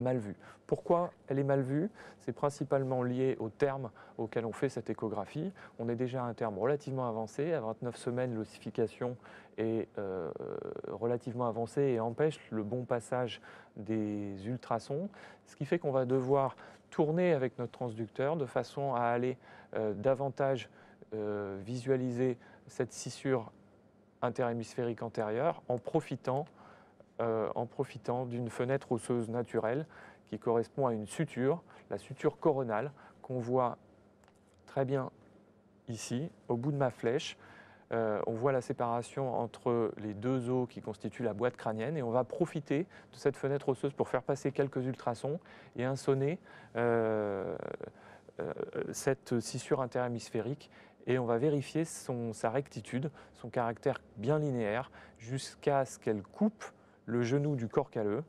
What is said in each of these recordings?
mal vue. Pourquoi elle est mal vue? C'est principalement lié au terme auquel on fait cette échographie. On est déjà à un terme relativement avancé. À 29 semaines, l'ossification est relativement avancée et empêche le bon passage des ultrasons, ce qui fait qu'on va devoir tourner avec notre transducteur de façon à aller davantage visualiser cette scissure interhémisphérique antérieure en profitant d'une fenêtre osseuse naturelle qui correspond à une suture, la suture coronale, qu'on voit très bien ici, au bout de ma flèche. On voit la séparation entre les deux os qui constituent la boîte crânienne et on va profiter de cette fenêtre osseuse pour faire passer quelques ultrasons et insonner cette scissure interhémisphérique et on va vérifier sa rectitude, son caractère bien linéaire jusqu'à ce qu'elle coupe le genou du corps calleux.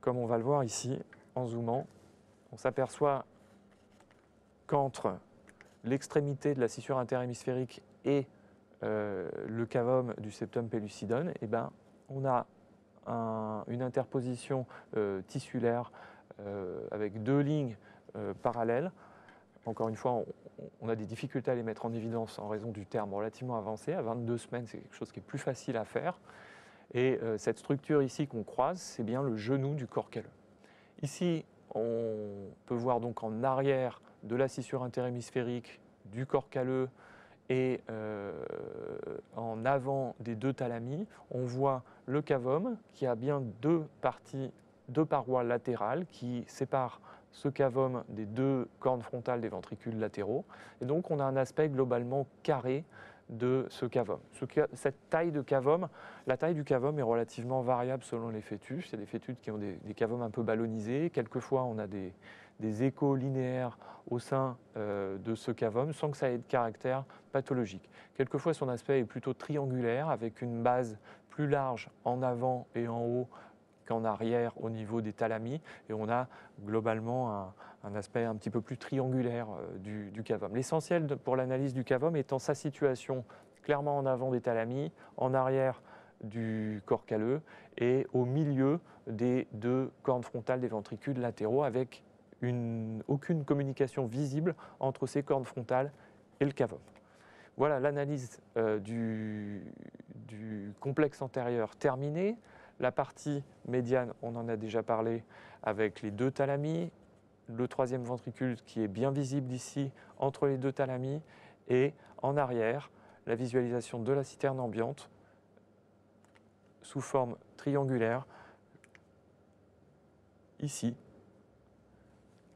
Comme on va le voir ici en zoomant, on s'aperçoit qu'entre l'extrémité de la scissure interhémisphérique et le cavum du septum pellucidum, eh ben, on a une interposition tissulaire avec deux lignes parallèles. Encore une fois, on a des difficultés à les mettre en évidence en raison du terme relativement avancé. À 22 semaines, c'est quelque chose qui est plus facile à faire. Et cette structure ici qu'on croise, c'est bien le genou du corps calleux. Ici, on peut voir donc en arrière de la scissure interhémisphérique du corps calleux et en avant des deux thalamies, on voit le cavum qui a bien deux parois latérales qui séparent ce cavum des deux cornes frontales des ventricules latéraux. Et donc on a un aspect globalement carré de ce cavum. Cette taille de cavum, la taille du cavum est relativement variable selon les fœtus. Il y a des fœtus qui ont des cavums un peu ballonisés. Quelquefois, on a des échos linéaires au sein de ce cavum sans que ça ait de caractère pathologique. Quelquefois, son aspect est plutôt triangulaire avec une base plus large en avant et en haut qu'en arrière au niveau des thalamies et on a globalement un aspect un petit peu plus triangulaire du cavum. L'essentiel pour l'analyse du cavum étant sa situation clairement en avant des thalamies, en arrière du corps calleux et au milieu des deux cornes frontales des ventricules latéraux avec aucune communication visible entre ces cornes frontales et le cavum. Voilà l'analyse du complexe antérieur terminée. La partie médiane, on en a déjà parlé avec les deux thalamies, le troisième ventricule qui est bien visible ici entre les deux thalamies et en arrière, la visualisation de la citerne ambiante sous forme triangulaire ici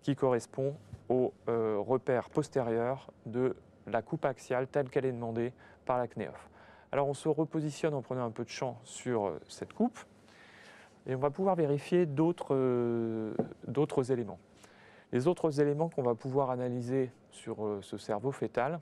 qui correspond au repère postérieur de la coupe axiale telle qu'elle est demandée par la CNEOF. Alors on se repositionne en prenant un peu de champ sur cette coupe et on va pouvoir vérifier d'autres éléments. Les autres éléments qu'on va pouvoir analyser sur ce cerveau fœtal,